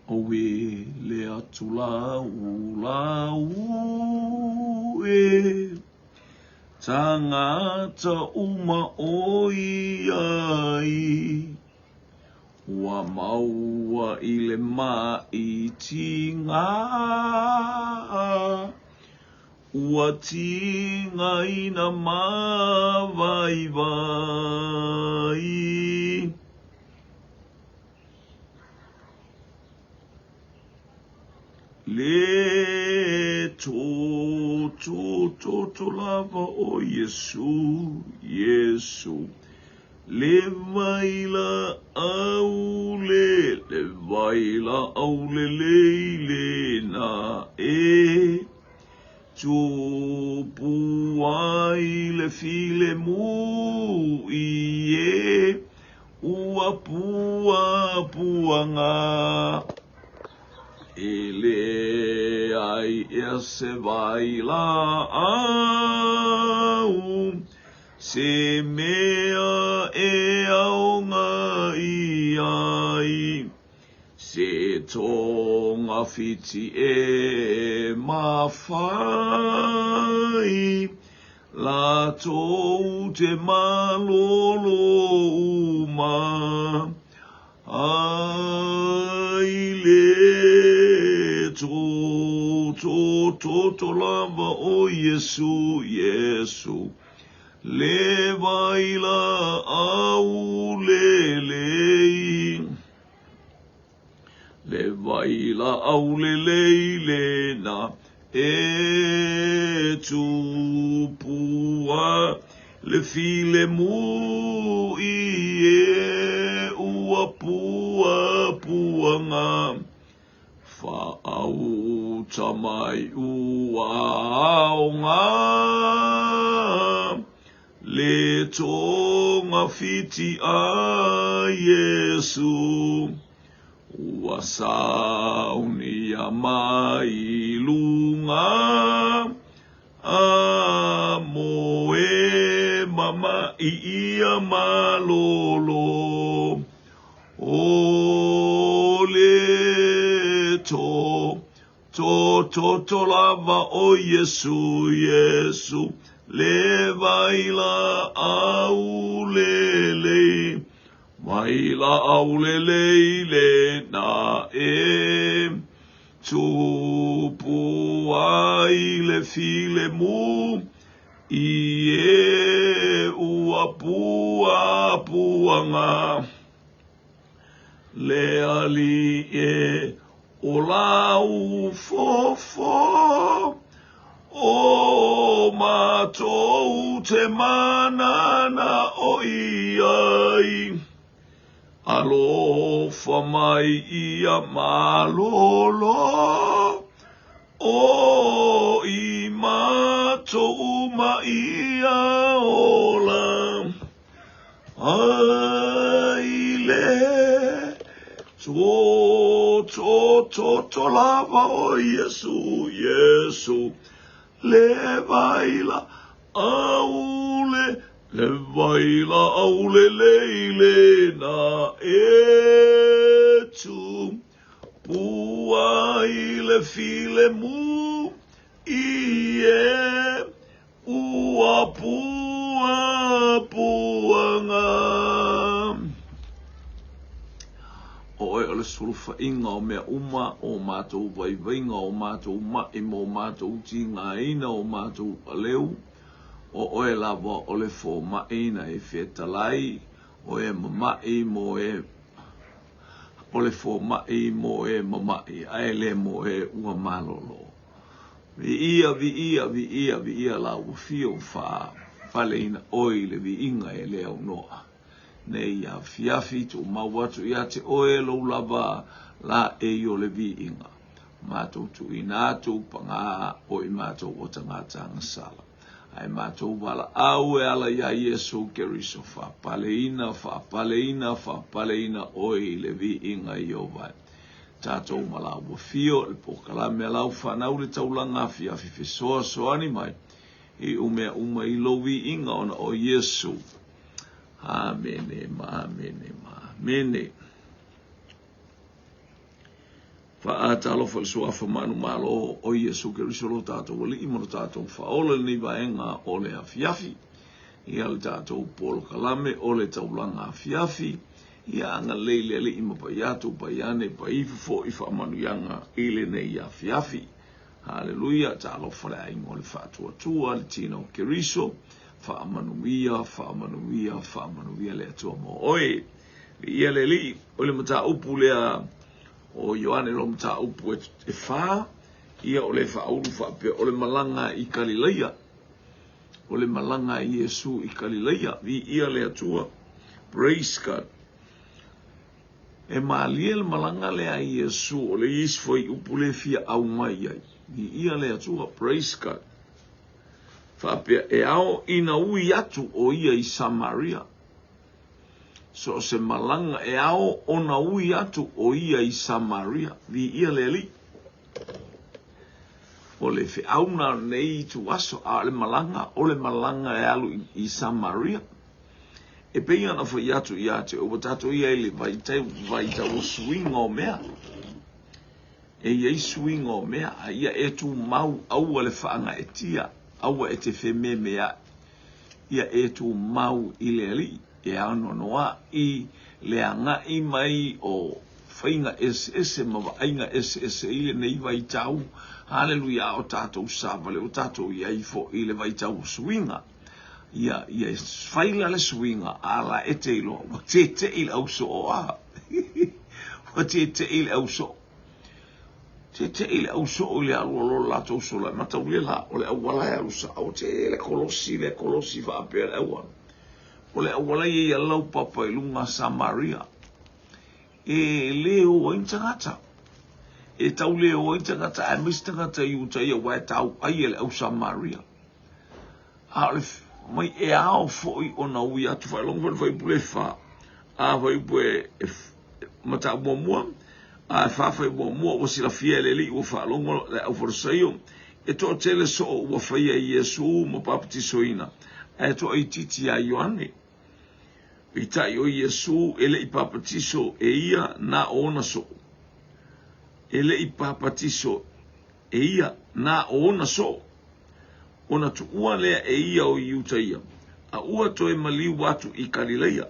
Oe le atula ula ue tangata uma oi ai ua maua i le mai tinga ua tinga ina mawai vai le to lava o Yesu le vaila au le vaila au le na tu puai le file mu ie ua puanga ele ai se vaila au se mea aonga ai se tonga fiti mawhai la tau te malolo uma ai le to lava o Yesu le vaila au le vaila au le na tu pua le file mu ua puanga fa au tamai ua aonga le tonga fiti a Yesu ua sauni a mai lunga a moe mama ia malolo o le to lava o Yesu le vaila au le vaila au le na tu puai le file mu ua puanga le ali o lau fofo o matou te manana o iai alofa mai ia malolo o i matou ma ia ola ai le to lava o Yesu le vaila au le vaila au le na tu puai le file mu ua puanga o le sulfa inga o mea uma o mātou vaivainga o mātou mai mo mātou tingaina o mātou aleu o oe lava o le fo maina e whetalai o e mamai mo o le fo mai mo e mamai ai le mo e ua malolo vi ia la u fio fa paleina oile vi inga e leo noa nei a fiafi tu mawatu ia te oe lo lava la e yo le vi inga mātou tu inatu panga o i mātou o tangata ngasala ai mātou wala au e ala ia Yesu keriso fa paleina oi le vi inga i o vai tātou mala ua fio le pokala mea lau whanau le taulanga fiafi fesoa soani mai i umea i lovi inga ona o Yesu. Amene. Whaatalo fa so afa manu malo o Yesu Keriso lo tātou wali imo lo tātou whaola ni vaenga o le afiafi. Ia le tātou polo kalame o le taulanga afiafi. Ia anga leile le ima pa iatu pa iane pa ifu fo ifa manu yanga ile nei afiafi. Haleluia, talo whare ingo le whaatua tua le tino Keriso. Whaamanuia le atua mo oe. Ia le li, o le mata upu lea o Ioane lo mta upu e wha, ia o le whauru whape, o le malanga i Galileia, o le malanga i Yesu i Galileia, vi ia le atua, praise God. E maalia le malanga lea i Yesu, o le isfoi upu le fia au mai ai, vi ia le atua, praise God. Whape e ao ina ui atu o ia i Samaria. So se malanga e ao ona ui atu o ia i Samaria, vi ia le li. O le fe auna nei tu aso a le malanga, o le malanga e alu i Samaria. E peia na fai atu i ate, o watato ia ele vaita o swing o mea. E iei swing o mea, a ia e tu mau au le whaanga e tia, au e te fe me mea. Ia e tu mau i le li. E ano noa i le anga i mai o whainga ese ma wainga ese i le nei vai tau. Haleluia o tātou sāvale o tātou i aifo i le vai tau swinga. Ia whaila le swinga ala e te ilo. Wa te il au so o a. Wa te il au so. Te il au so o le alu alo la tau so la matau le la o le awala e alusa. O te le kolosi wa apea le awan. O le awala i alau papa i lunga Samaria. E leo o intangata. E tau leo o intangata a mistangata i uta ia wai tau ai ele au Samaria. A le mai e ao foi o na ui atu whai longa whai pule wha. A whai pue mata mua mua. A whawhai mua mua o sila fia le li o wha longa le au wharasaio. E toa tele so o whai a Yesu ma papati soina. E toa i titi a Ioane. I tai o Yesu ele i papatiso e ia na ona so. Ele i papatiso e ia na ona so. Ona tu ua lea e ia o iuta ia. A ua to e maliu watu i Galileia.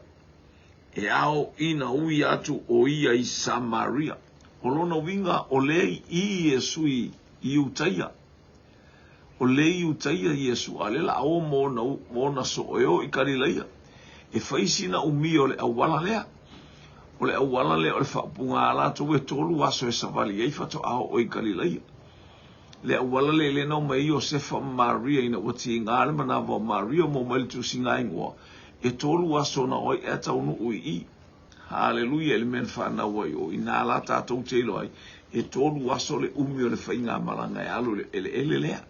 E ao ina ui atu o ia i Samaria. Olona winga o lei i Yesu i iuta ia. O lei iuta ia Yesu alela o mona so e o i Galileia. E whaisina umi o le awala lea. O le awala lea o le whaapunga ala tau e tolu aso e savali ei whato ao o i Galileia. Le awala le le no mai o Sefa Maria ina wati ngāre manawa Maria mo malitu singa ingoa. E tolu aso na oi e tau nu ui i. Hallelujah, le men whana wai o ina ala tātou teilo ai. E tolu aso le umi o le whainga malanga e alu le ele lea.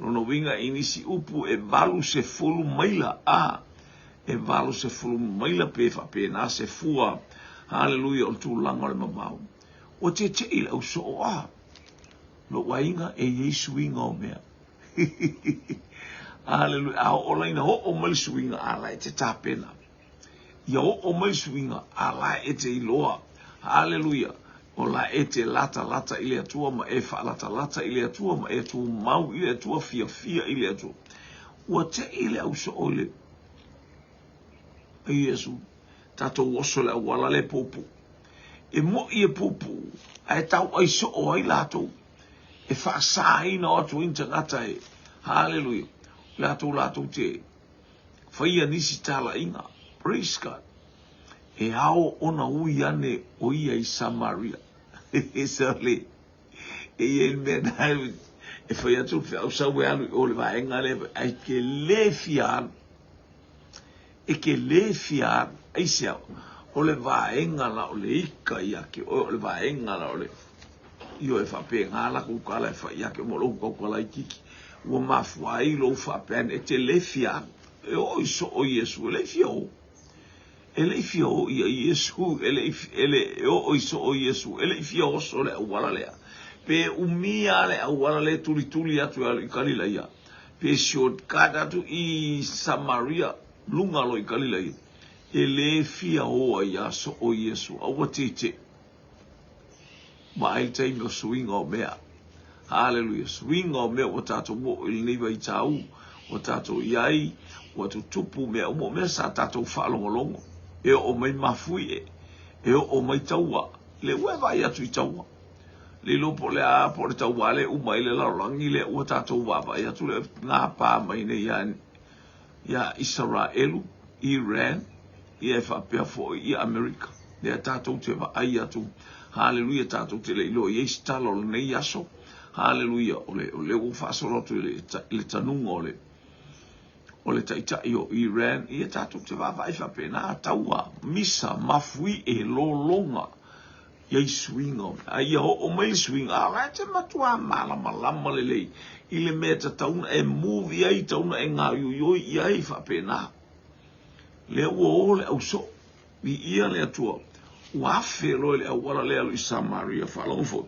Lono winga inisi upu e balu se fulu maila a. E valo se fulu maila pefa pe na se fua. Hallelujah, o tu langa le mamau. O te il au so o a. No wainga e Yesu inga o mea. Hallelujah, a o laina o malisu inga ala e te tāpena. Ia o malisu inga ala e te iloa. Hallelujah, o la e te lata ile atua ma e wha lata ile atua ma e tu mau ile atua fia ile atua. Ua te ile au so o le. Yesu, tato woso le wala le popu. E mo i e popu, ai tau ai so o ai lato. E wha sahi na atu intangata e. Hallelujah. Lato te. Whaia nisi tala inga. Praise God. E hao ona ui ane o ia i Samaria. E sale. E el mena. E whaia tu whiau sawe anu o le vaenga le. Ai ke le fian. E ke le fian, aisea, o le vaenga la o le ika iake, o le vaenga la o le, io e whape ngala kukala e whaiake, mo lo kukala i kiki, ua mafua i lo whapean, e te le fian, e o iso o Yesu, e le fio i a Yesu, e o iso o Yesu, e le fio so le awala lea, pe umia le awala le tuli atu i Galileia, pe short kada tu i Samaria, lunga lo i Galileia. E le fia o ia so o Yesu. A watete. ma ai taimi o swing o mea. Hallelujah. Swing o mea o tato mo il niva i tau, o tato iai, o tu tupu mea umo mea sa tato whaalongolongo. E o mai mafui e o mai taua. Le ue vai atu i taua. Le lopo le a po le taua le umai le laurangi le o tato wava i atu le ngā pā mai ne ia Israelu, Iran, ia e whapea fo i Amerika. Le a tato te wa ai atu. Hallelujah, tato te le ilo i eisi talo le nei aso. Hallelujah, o le o whaasolotu le tanunga o le taitai o Iran, ia tato te wawai whape nā taua, misa, mafui e lolonga, iei swinga, ia o mai swinga, rai te matua malama le lei, i le mea ta tauna e muvi ai tauna e ngā ioi iai whape nā, le ua o le au so, i ia le atua, wafe roi le au wala le alu i Samaria, whalongfo,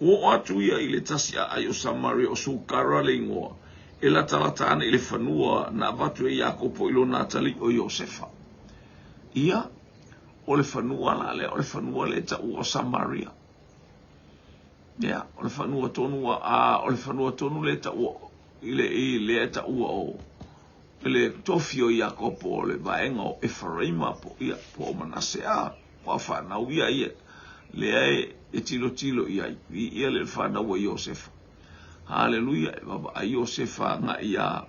o atu ia i le tasia ai o Samaria o sukara le ingoa, e la talatana i le whanua na watu e Iakopo ilo Natali o Iosefa. Ia, o le whanua la le, o le whanua le ta ua o Samaria. Ia, o le whanua tonua, o le whanua tonu le ta ua, i le ta ua o, i le tofi o Iakopo o le vaenga o Efraima po ia, po o Manasea, po a whanau ia ia, le e tilo ia, ia le whanau o Iosefa. Hallelujah, baba a Iosefa nga ia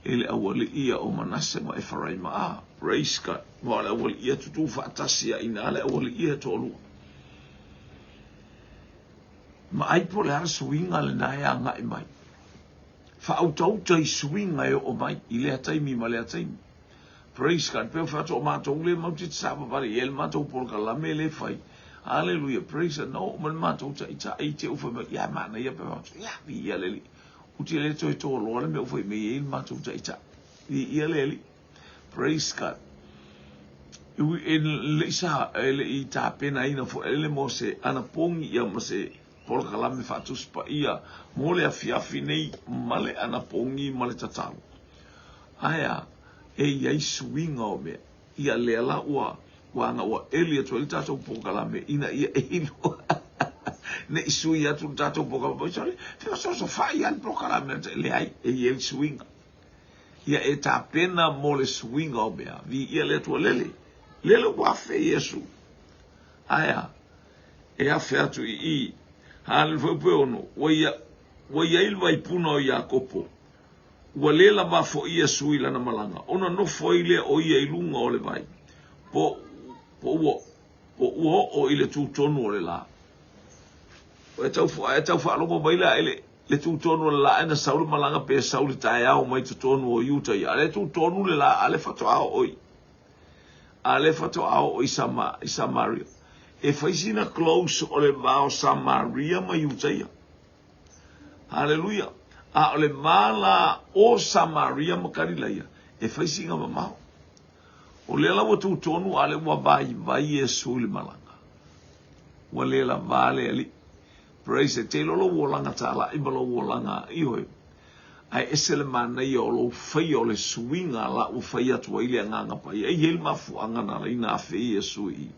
ele awali ia o Manase ma Efraima. Praise God. Wala awali ia tutu fatasia ina ale awali ia tolu. Ma ai po le ara swinga le naya nga mai. Fa autauta i swinga o mai i le ataimi ma le ataimi. Praise God. Peo fato o mātou le mautit sapa pari el mātou polka la me le fai. Hallelujah, praise the no man mato ta ite ufa ya mana ya pa ya vi ya le uti le to lo le me ufa me il mato ta vi ya le praise God in le sa ele ita pena ina fo ele mo se ana pongi ya mo se por kala me fatus pa ia mo le afia finei male ana pongi male tatalo aya e ya swing o me ia le la wa wanga wa elia tu el tato pokala me ina ia ilo ne isui atu tato pokala me sale fe so fai al pokala me le ai e el swing ia e ta pena mo le swing o me vi ia le tu lele wa fe Yesu aya e a fe atu i hal fo pono wa ia il vai puno Iakopo wa lela ba fo Yesu ila na malanga ona no fo ile o ia ilunga o le vai po o ile tu tonu o le la. O e tau whaalongo mai la ele le tu tonu o le la ena sauri malanga pe sauri tae au mai tu tonu o Utah ia. Ale tu tonu le la ale fato ao oi. Ale fato ao oi Samaria. E faisina close o le vao Samaria ma Utah ia. Hallelujah. A o le mala o Samaria ma karila ia. E faisina mamao. O le la watu tonu ale wa vai Yesu le malanga. Wa le la vale ali. Praise te lolo wolanga tala i balo wolanga i hoi. Ai esele mana i o lo fai o le swinga la u fai atu ile nganga pa i hel mafu anga na ina fe Yesu i.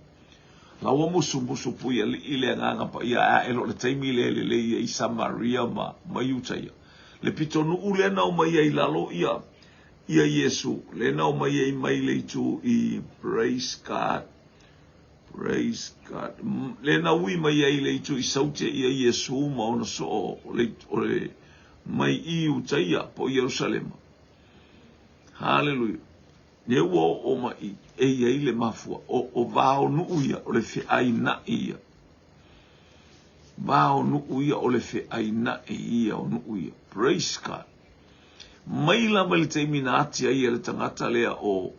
La wa musu pui ile nganga pa i a elo le taimi le i Samaria ma Utah. Le pitonu ule na o mai ai lalo ia. Ia Yesu, le nau mai le tu i praise God. Le nau i mai le tu i saute ia Yesu ma ona so o le mai i utaia po Jerusalem. Hallelujah. Ne o mai e le mafua o vao nu uia o le fe aina ia. Vao nu uia o le fe aina ia o nu uia. Praise God. Mai la mai te minati ai le tangata lea o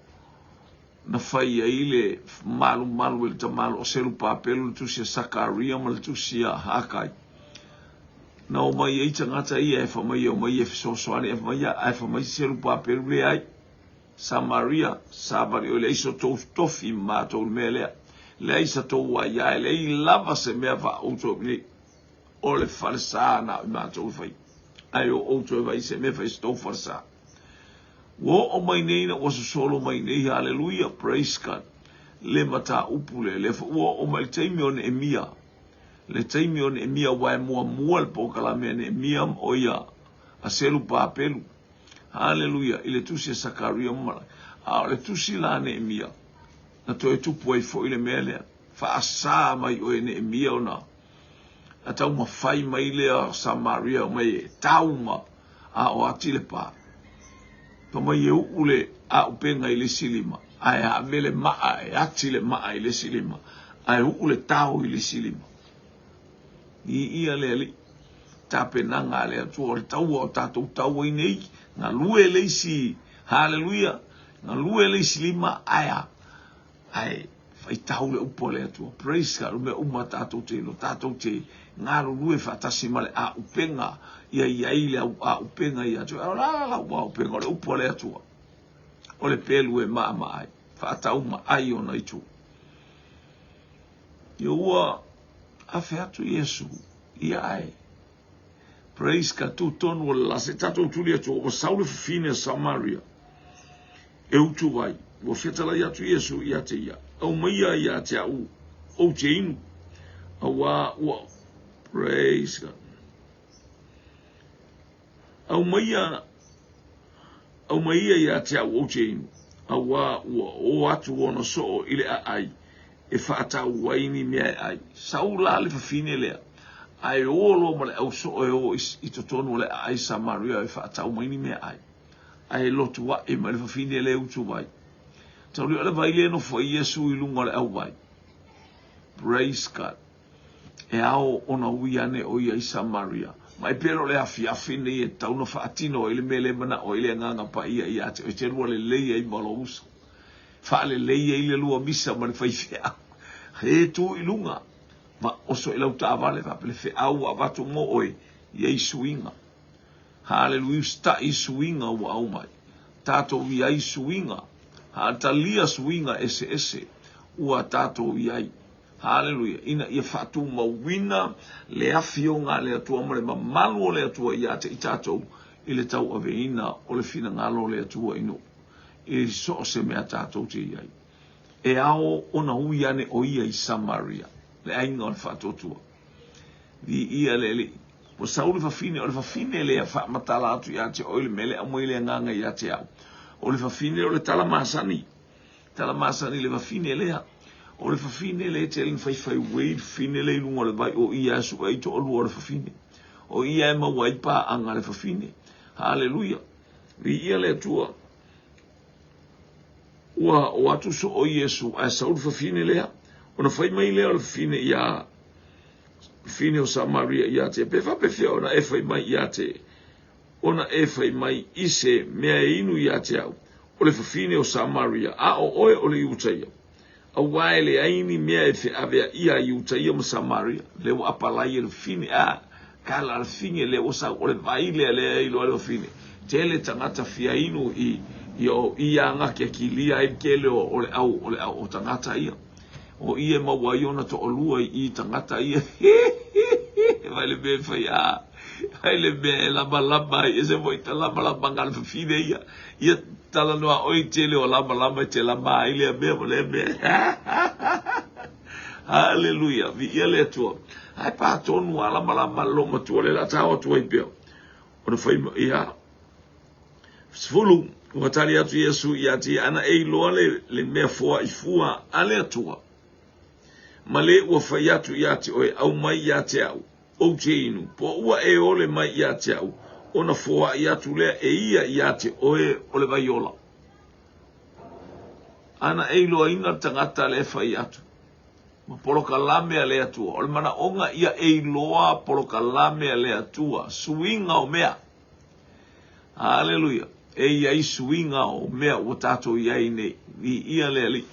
na fai ai le malu le tamalu o selu papelu le tusia Sakaria ma le tusia Hakai. Na o mai ai tangata ia e fa mai o mai e fisosoani e fa mai e fa mai selu papelu le ai Samaria sabari o le iso tofi mato me le isa to wa ya le lava se me va auto o le falsa na mato fai. Ai o to vai se me faz tão força. O mai nei na o solo mai nei hallelujah praise God. Le mata upule le o mai taimi on emia. le taimi o Neemia wae mua le pokalame Neemia o ia a selu papelu. Haleluia, ile tusi Sakaria mala. A le tusi la Neemia. Na toi tupu ai fo ile mele. Fa asa mai o Neemia ona. A tau mawhai mai lea Samaria mai tauma a o atile pa. Pa mai e ule a upenga ile silima. Ai a mele maa e atile maa ile silima. Ai ule tau ile silima. Ia le ali. Tape nanga le atua le tau o tatou tau ai nei. Nga lue leisi. Haleluia. Nga lue leisi lima aya. Ai. Fai tau le upo le atua. Praise God. Ume uma tatou te lo. Tatou te ngaro lue fatasi male a upenga. Ia ile a upenga ia atua. La upenga le upo le atua. O le pelu e maa ai. Fatau ma ai ona itu. Ia ua afe atu Yesu. Ia ai. Praise ka tu tonu o la se tatou tuli atu o saule fufine Samaria. E utu vai. Wa fetala i atu Yesu i ate ia. Au maia i ate au. O te inu. Awa. Praise God. Au maia i ate au o te inu. Awa o atu ona so ile a ai. E whaatau waini mea ai. Saula le fufine lea. Ai olo male au so e o i totonu le ai Samaria e whaatau maini mea ai. Ai lotu wa e male fafine le utu vai. Tau li ole vai le no fo Yesu i lunga le au vai. Praise God. E ao ona uiane o ia i Samaria. Mai pero le afiafine i e tau no whaatino ile mele mana o ile nganga pa ia i ate. O te rua le leia i malo usa. Wha le leia i le lua misa male whaifea. He tu i lunga. Ma oso ilau ta avale va pele fe au avatu mo oi ye suinga. Hallelujah sta i suinga wa au mai. Tato vi ai suinga. Ha talia suinga ese ua tato vi ai. Hallelujah ina ia fatu ma wina le afionga le atua mo le malu le atua ia te tato ile tau aveina o le fina ngalo le atua ino. E so se mea tato te ai. E ao ona uiane o ia i Samaria. Le ainga o le whatotua. Vi ia le li. Po sauli whawhine, o le whawhine le a whamatala atu i ate oile mele a moile a nganga i ate au. O le whawhine o le talamasani. Talamasani le whawhine lea. O le whawhine le te alin whaiwhai weid whine le ilunga le vai o ia su ai to olu o le whawhine. O ia e mawai pa anga le whawhine. Hallelujah. Vi ia le atua. Ua o atu so o Yesu a sauli whawhine lea. Ona fai mai leo le fine ia fine o Samaria ia te pefa pefea ona e fai mai ia te ona e fai mai ise mea inu ia te au o le fine o Samaria a o oe o le iutaia a wae le aini mea e fe avea ia iutaia mo Samaria le o apalai e le fine a kala le fine le o sa o le vaile le ilo le fine te le tangata fia inu i anga ke kilia e kele o le au o tangata ia o ia mawai ona to olua i tangata ia. Vai le be fai a. Vai le be laba i se voi ta laba ngal fine ia. Ia tala noa oi tele o laba te laba ile a be le be. Hallelujah. Vi ia le tua. Ai pa tonu ala laba lo matua le la tau tu ai pe. O fai ia. Sfulu o tali atu Yesu ia ti ana e lo le me fo i fua ale tua. Male ua fai atu i ate oe au mai i ate au, o te inu, po ua e ole mai i ate au, ona foa i atu lea e ia i ate oe ole vai ola. Ana e loa ina tangata le fai atu, ma poloka lame le atua, ole mana onga ia e loa poloka lame le atua, suinga o mea. Hallelujah, e ia suinga o mea o tato i aine, i ia le ali.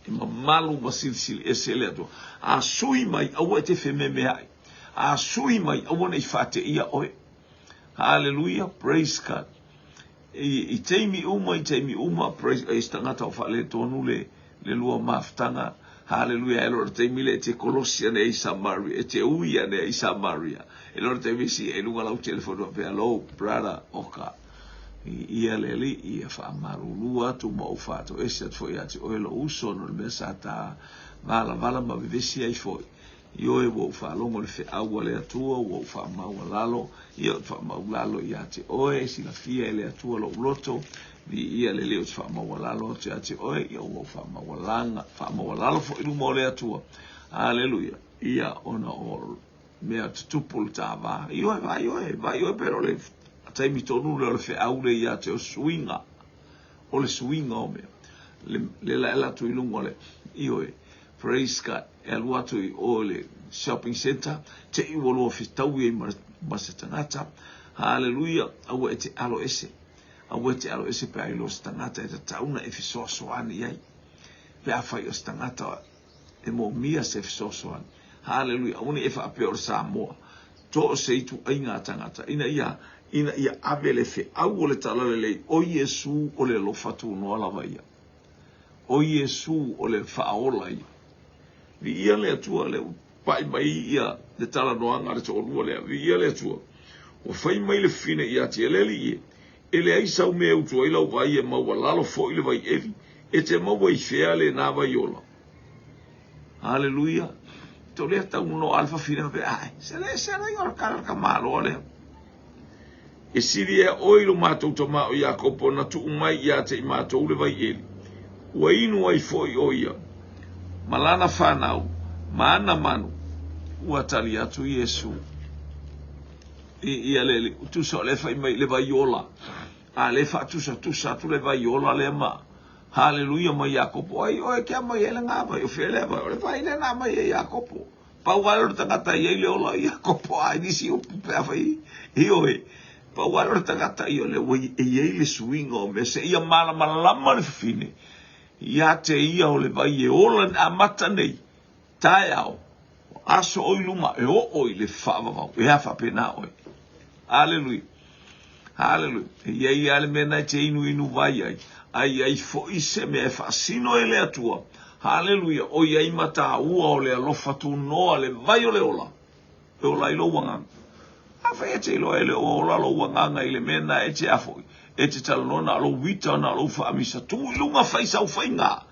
Ma malu masilsili esele ato a sui mai au te fe me ai a sui mai au nei fate ia oe. Hallelujah, praise God. I teimi uma praise e stangata o fale tonu le lua maftanga. Hallelujah, elo teimi le te Colossian e Samaria e te uia ne i Samaria elo teimi si e lunga lau telefono pe hello brother oka ia leli ia fa marulua tu mo fato ese foi ati o elo uso no mesa ta vala ma vivesi ai foi Io e wo fa longo le fe aua le atua wo fa mau lalo ia fa mau lalo ia te oe si la fia le atua lo loto vi ia le leo fa mau lalo te oe ia wo fa mau langa fa mau lalo fo ilu mo le atua haleluia ia ona o mea tutupul tava io vai pero le tai mi tonu le fe aule ia te o swinga o le la tu ilungo le io e praise God e alua tu i o le shopping center te i wolo fitau i masetangata hallelujah au e te alo ese pe ai lo stangata e te tauna e fisosoani ai pe a fai o stangata e mo mia se fisosoani hallelujah uni e fa apeor Samoa to se i tu ainga tangata ina ia avele fe au le talale o Yesu o le lo fatu no ala vaia o Yesu o le faola ia vi ia le atua le pai mai ia le tala noanga le tōrua lea vi ia le atua o fai mai le fine ia te eleli ele ai sau mea utua ila vai e maua lalo fo ile vai evi e te maua i fea le nā vai ola hallelujah to lea tau no alfa fine pe ai se le ora karaka malo lea e siri e oilo mātou ta mao Iakopo na tu umai ia te i mātou le vai eli ua inu ai fo i oia malana whanau, maana manu, ua tali atu Yesu. Ia le tusa le fai mai le vai ola. A le fa tusa tu le vai ola le ma. Hallelujah ma Iakopo. Ai oe kia mai ele ngā vai, o fele vai, o le vai le ngā mai e Iakopo. Pau walo tangata i le ola Iakopo, ai nisi o pupea fai. I oe, pau walo tangata i le wai e le swinga o me se ia malama le fine. Ia te ia o le vai e ola a mata nei, tae au, aso oi luma e o oi le whaavavau, e hafa pena oi. Hallelujah. E ia le mena te inu vai ai fo ise me e whaasino e le atua. Hallelujah. O ia mata ua o le alofa tu noa le vai o le ola. E ola i lo wanganga. Awha e te ilo e le ola lo wanganga i le mena e te afoi. E te talanona alo wita na alo whaamisa tu ilunga whaisau whainga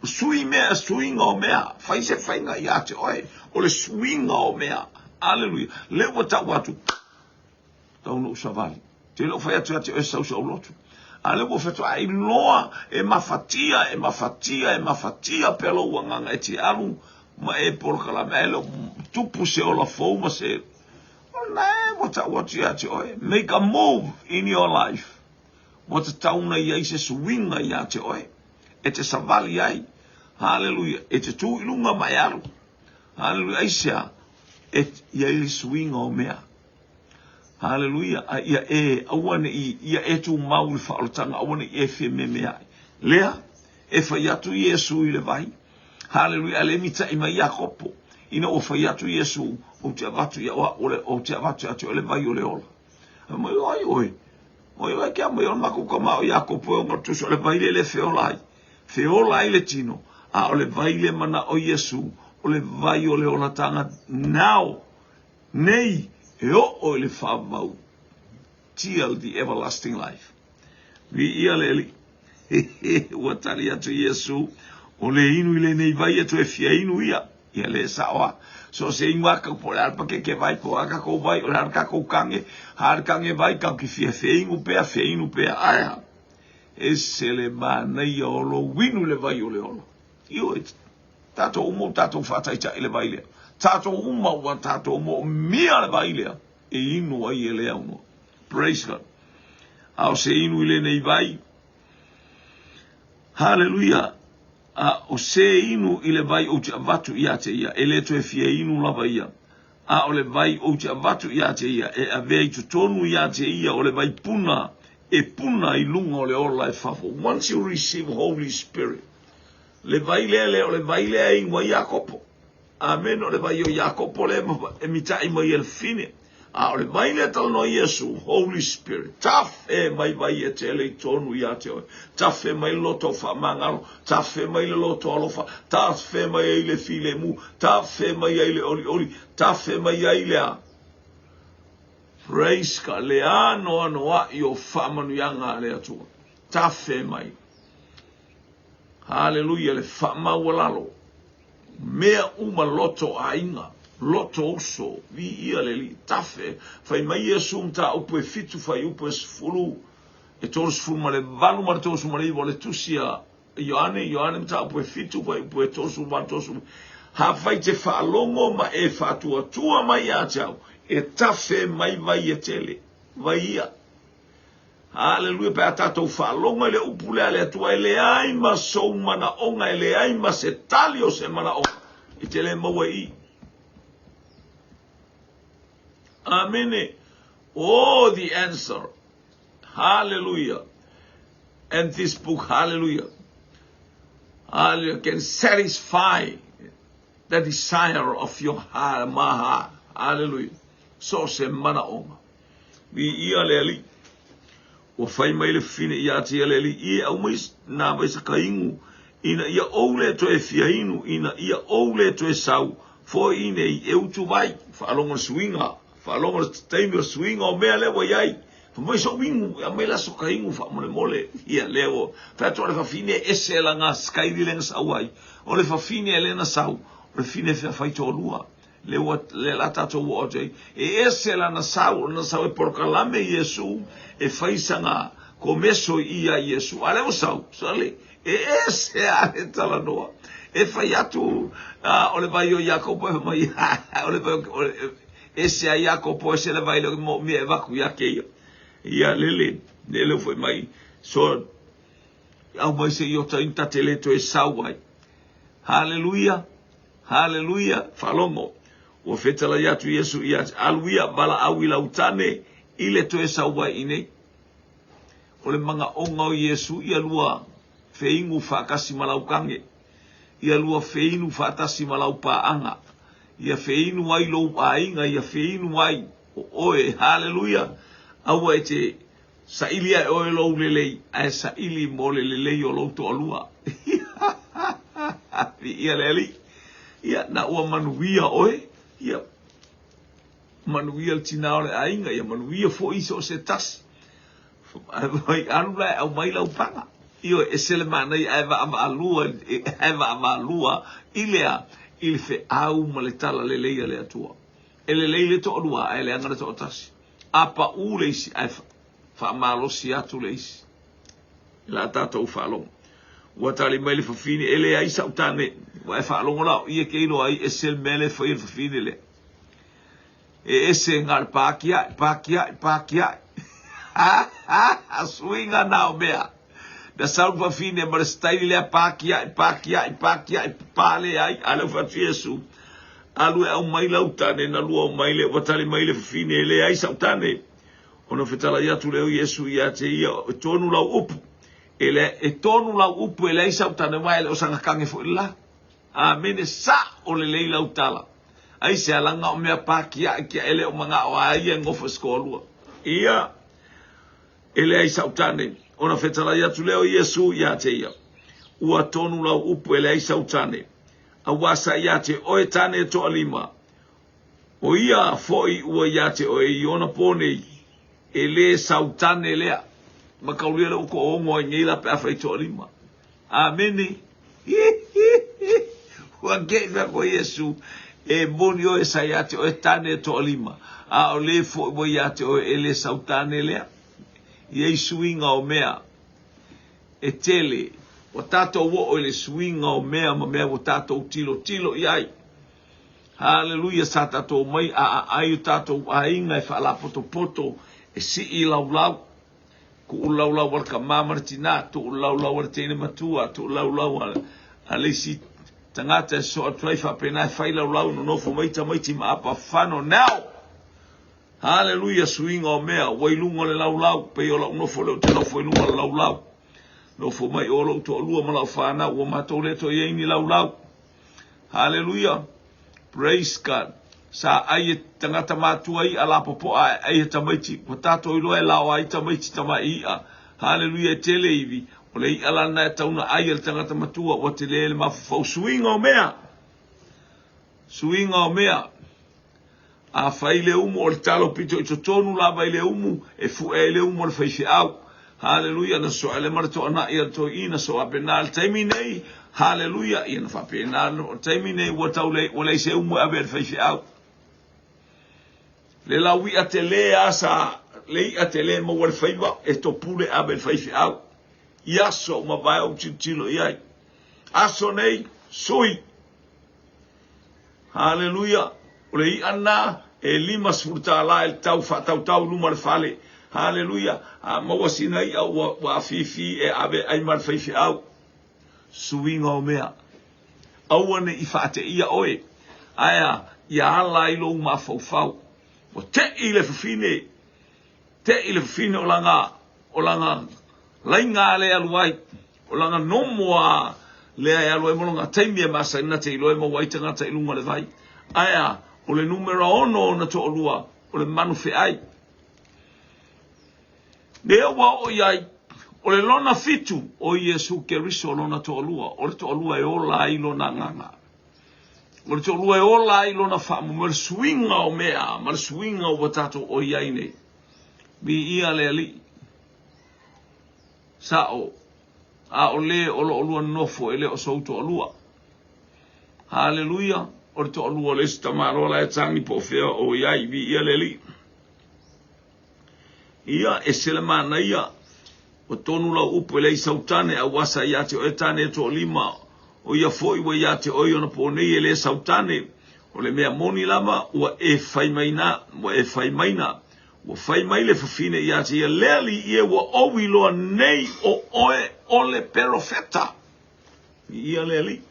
sui nga o mea whaise whainga i ate oe o le suinga o mea hallelujah le wata watu tau no usavali te lo whai atu ate oe sau lotu a le wo whetu ai loa e mafatia pelo wanganga e te alu ma e porkala me lo tupu se o la fouma se o na e wata watu ate oe make a move in your life mo te tauna i se suinga i te oe. E te savali ai. Hallelujah. E te tū ilunga mai alu. Hallelujah. Aisea. Ia ili suinga o mea. Hallelujah. Ia awane ia tu mauri whaolotanga. Awane i fe me mea. Lea. E whai atu Yesu i le vai. Hallelujah. Ale mita i mai Iakopo. Ina o whai atu Yesu. O te avatu ia o te avatu atu le vai o le ola. Mai oi. Moi vai kia moi on maku ka mau Iakopo o ngatu so le vai le feolai. Feolai le tino. A o le vai le mana o Yesu. O le vai o le ona tanga now. Nei e o le whavau. Till the everlasting life. Vi ia le ua tali atu Yesu. O le inu i le nei vai atu e fia inu ia. Ia le sawa. So se inga ka po alpa ke vai po aka ko vai o harka ko kange har kange vai ka ki fie feingu pe aya esele mana yo lo winu le vai o le ono io tato umo tato fata ita ele vai le tato uma wa tato umo mia le vai le e inu ai ele uno praise God au se inu ile nei vai hallelujah o se inu ile vai o te avatu ia te ia ele to e fie inu lava ia a o le vai o te avatu ia te ia e avei tu tonu ia te ia o le vai puna e puna i lunga o le ola e fafo once you receive Holy Spirit le vai le o le vai le ai wa Iakopo amen o le vai o Iakopo le e mitai mai el fine a o le vai le tal no Yesu Holy Spirit taf e mai vai e te le tonu ia te o taf e mai loto fa mangalo taf e mai le loto alofa taf e mai le file mu taf e mai le oli taf e mai le a praise ka le ano a io fa manu yanga le atu taf e mai hallelujah le fa mawalalo mea uma loto ainga loto so vi ia le li tafe fai mai e sumta upo e fitu fai upo e sfulu e tolu sfulu ma le valu ma le tolu sfulu ma le iwo le tusia Ioane mta upo e fitu fai upo e tolu sfulu ma le tolu sfulu ha fai te whaalongo ma e whaatua tua mai a tau e tafe mai vai e tele vai ia Hallelujah pe atatou whaalonga le upule ale atua ele ai ma sou mana onga ele ai ma se tali o se mana onga i tele maua i Amen. Oh, the answer. Hallelujah. And this book, hallelujah, hallelujah, can satisfy the desire of your heart, maha. Hallelujah. So se mana onga. Vi ia leli. O fai mai le fine ia te leli. Ia au mai na mai sa kaingu. Ina ia oule to e fiainu. Ina ia oule to e sau. Fo ine i e utu vai. Whaalonga swinga. Whaalonga taimi o swinga o mea lewa iai. Mai so wingu a mai la so kaingu fa mole ia lewo. Fa to le fa fine ese la nga skairi le sau ai. O le fa fine le na sau. O le fine fa fai to lua. Le la tato o te e ese la na sau e porkalame Yesu e faisanga começo ia Yesu ale o sau sale e ese ale tala noa e fai atu o le vai o Jacopo mai o le ese a Jacopo ese le vai mo mi evacu ia ke ia lele foi mai so au mai se io ta intatele to e sau ai hallelujah hallelujah falongo o fetala yatu Yesu ia aluia bala awila utane ile to esa wa ine o le manga onga o Yesu ia lua feingu fakasi malau kange ia lua feinu fatasi malau paanga ia feinu ai lo ainga ia feinu ai oe haleluya awa ete sailia o lo lele ai saili mole lele o lo to lua ia leli ia na o manuia oe ia manuia el tinao le ainga ia manuia fo iso se tas ai anula au mai lau panga io esele mana ia eva amalua ilea il fe au maletala le leia le atua ele leile to lua ele anga to tas apa ule isi ai fa malosi atu le isi la tata u falong watali mai le fafini ele ai sautane wa fa longo la ia ke ilo ai esel mele fa il fafini le e ese ngal pakia swinga na obea da salva fafini ma style le pakia pale ai ala fa Yesu alu au mai la utane na lu mai le watali mai le fafini ele ai sautane ono fetala ya tu le Yesu ya te ia tonu la upu ele e tonu la upu ele isa utane mai le osanga kange fo ila amene sa o le leila utala ai se alanga o mea pakia ki ele o manga o ai ngofo skolua ia ele isa utane ona fetala ya tu leo Yesu ya te ia ua tonu la upu ele isa utane awasa ya te o etane to alima o ia foi ua ya te o e ona pone ele sautane lea makaulia le ko ongo ngila pe afeito lima ameni wa geva ko Yesu e bonio esayate o etane to lima a o le fo boyate o ele sautane le Yesu inga o mea e tele o tato wo ele swinga o mea ma mea o tato tilo iai hallelujah sata to mai ai tato ainga e fala poto e si ilau ku ulau wal ka mamartina tu ulau wal tene matua tu ulau alisi tangata so atwaifa pena faila ulau no fo mai ma apa fano now hallelujah swing o mea wailungo le lau pe o no fo le te no fo lungo lau no fo mai o lo to lua mala fana o mato le to yeni lau hallelujah praise God sa ai tangata matua i ala popo ai tamaiti potato i loe lao ai tamaiti tamai hallelujah tele ivi o le ala na tauna ai el tangata matua o te le mafo swing o mea a faile umo o talo pito i tonu la vai le umu e fu e le umo le fai au haleluya na so ale mar to na ia to ina so apenal taimine haleluya ina fa penal taimine wa taule wala se umu abel fa au le la wi atele asa le atele mo wal faiba esto pure abel fa au yaso ma vai o titilo ia aso nei sui haleluya ole anna e lima surta la el tau fa tau numar fale haleluya ma wasina ia wa fifi e abe ai mar fifi au suinga o mea awane i fate ia oe aya ya ala ilo ma fau o te ile fine olanga lainga le aluai olanga nomoa le aluai molonga taimia masa ina te ilo e mo waitanga ta ilunga le vai aya o le numero ono na to olua o le manu fe ai Lea wa o iai, o le lona fitu o Yesu Keriso lona to olua, o le to olua e ola ilo na nganga. O le to olua e ola ilo na famu, ma le swinga o mea, ma le swinga o watato o iai nei. Mi ia le ali. Sa o, a o le o lo olua nofo e le o souto olua. Hallelujah, o le to olua le stamarola e tangi po fea o iai, mi ia le ali. Ia e selema na ia o tonu la upu le sautane a wasa ia te o etane to lima o ia foi wa ia te o na po nei le sautane o le mea moni lama wa e fai maina wa fai mai le fafine ia te ia leli ia wa owi loa nei o oe o le profeta ia leli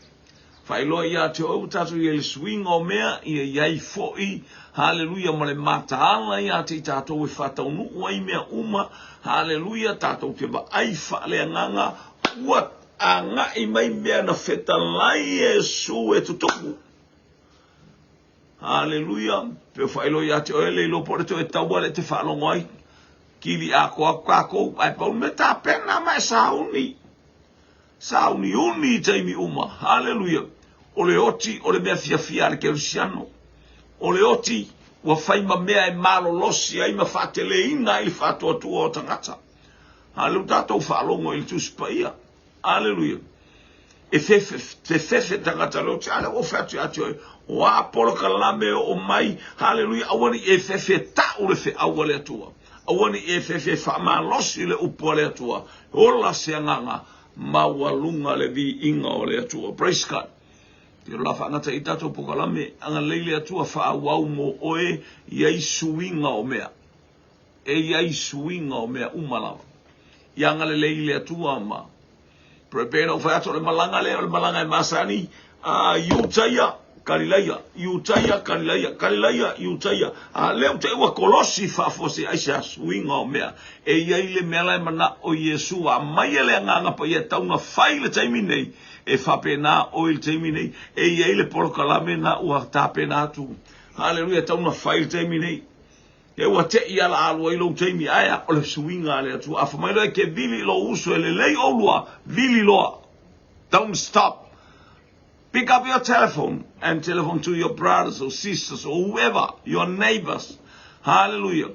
fai loa ia te o tatu ia le swing o mea ia iai foi haleluya mole mataala ia te tatou e whataunu wai mea uma haleluya tatou te ba ai whale nganga ua a ngai mai mea na whetalai e su e tutoku haleluya pe whaelo ia te oele ilo pore to e taua le te whalongo ai kili a koa kako ai pau me ta pena mai sauni uni taimi uma haleluya ole oti ole mea fia le kerusiano ole oti wa faima mea e malo losi ai ma fatele ina ili fatu atua o tangata. Hallelujah tatou whalongo ili tuspaia. Hallelujah. E fefe tangata leo te ale o fatu ati o apolo kalame o mai. Hallelujah. Awani e fefe ta ule fe awale atua. Awani e fefe fama losi le upo ale atua. Ola se nganga mawalunga le vi inga ole atua. Praise God. Tiro la whangata I tato pokalame, anga leile atua wha wau mo oe, iai suinga o mea. Iai suinga o mea umalawa. Ianga le leile atua ma. Prepare o whaato le malanga e masani, Iutaia, Kalilaia, Iutaia. Leo te ua kolosi whafose aise suinga o mea. Iai le mea lai mana o Yesu, a mai ele anganga pa ia taunga whaile taimi nei. E whapena oil teimi nei, e iei le porokalame na ua tāpena atu. Hallelujah, tauna whaile teimi nei. E ua te iala alua ilo teimi aia, o le suinga ale atu. A whamailo e ke vili lo uso e le lei olua, vili loa. Don't stop. Pick up your telephone and telephone to your brothers or sisters or whoever, your neighbors. Hallelujah.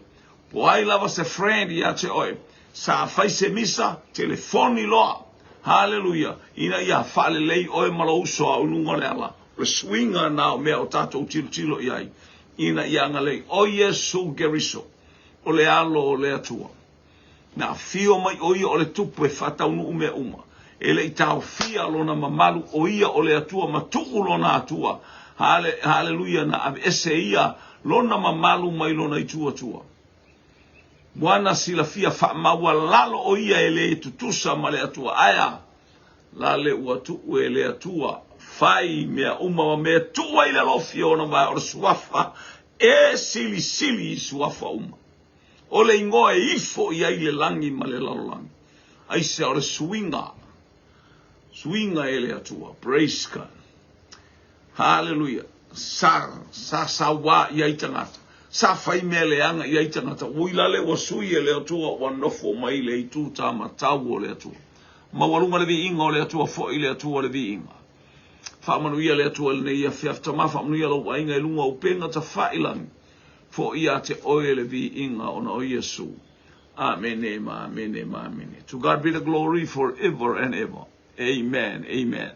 Po ai lava se friend ia te oe. Sa fai se misa, telefoni loa. Hallelujah. Ina ia fale lei oe malo uso a ununga le ala. Le swinga nao mea o tatou tilo iai. Ina ia ngalei. O Yesu Keriso. O le alo o le atua. Na fio mai o ia o le tupu e whataunu ume uma. E le itao fia lona mamalu o ia o le atua matuku lona atua. Hallelujah. Na ave ese ia lona mamalu mai lona itua tua. Mwana sila fia maua lalo o ia ele tutusa ma le atua aya. Lale uatu ele atua. Fai mea uma mea tua ile lo fiona mai o suafa. E sili suafa uma. O le ingoe ifo ia ile langi ma le lalo langi. Aise o le swinga. Swinga ele atua. Praise God. Hallelujah. Sa wa ia itangata. Sa fai mele anga ia itangata uilale wa sui le atua wa nofo mai le itu tama tau le atua mawalunga le vi inga le atua fo ile atua le vi inga fa manu ia le atua le ia fiafta ma fa manu ia lo wainga lunga upenga ta failan fo ia te oe le vi inga ona o Yesu Amen, amen, amen, amen. To God be the glory forever and ever. Amen, amen.